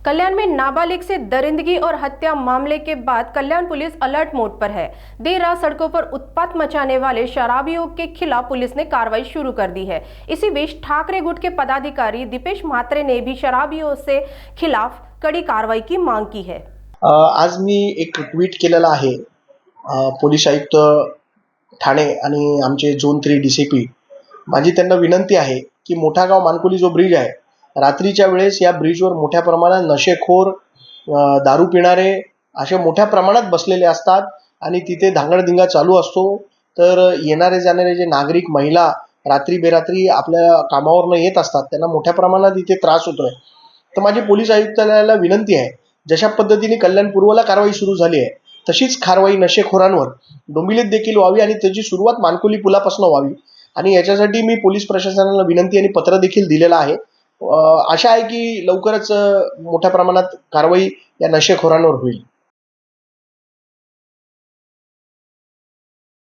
कल्याण में नाबालिग से दरिंदगी और हत्या मामले के बाद कल्याण पुलिस अलर्ट मोड पर है। देर रात सड़कों पर उत्पात मचाने वाले शराबियों के खिलाफ पुलिस ने कार्रवाई शुरू कर दी है। इसी बीच ठाकरे गुट के पदाधिकारी दीपेश म्हात्रे ने भी शराबियों से खिलाफ कड़ी कार्रवाई की मांग की है। आज मी एक ट्विट केलेला आहे। पोलीस आयुक्त ठाणे आणि आमचे झोन 3 DCP माझी त्यांना विनंती आहे की मोठागाव मानकोली जो ब्रिज आहे, रात्रीच्या वेळेस या ब्रिजवर मोठ्या प्रमाणात नशेखोर, दारू पिणारे असे मोठ्या प्रमाणात बसलेले असतात आणि तिथे धांगडधिंगा चालू असतो। तर येणारे जाणारे जे नागरिक, महिला रात्री बेरात्री आपल्या कामावरनं येत असतात, त्यांना मोठ्या प्रमाणात इथे त्रास होतोय। तर माझी पोलीस आयुक्तालयाला विनंती आहे, जशा पद्धतीने कल्याण पूर्वला कारवाई सुरू झाली आहे, तशीच कारवाई नशेखोरांवर डोंबिवलीत देखील व्हावी आणि त्याची सुरुवात मानकोली पुलापासून व्हावी। आणि याच्यासाठी मी पोलीस प्रशासनाला विनंती आणि पत्र देखील दिलेलं आहे। आशा आहे की लवकरच मोठ्या प्रमाणात कारवाई या नशेखोरांवर होईल।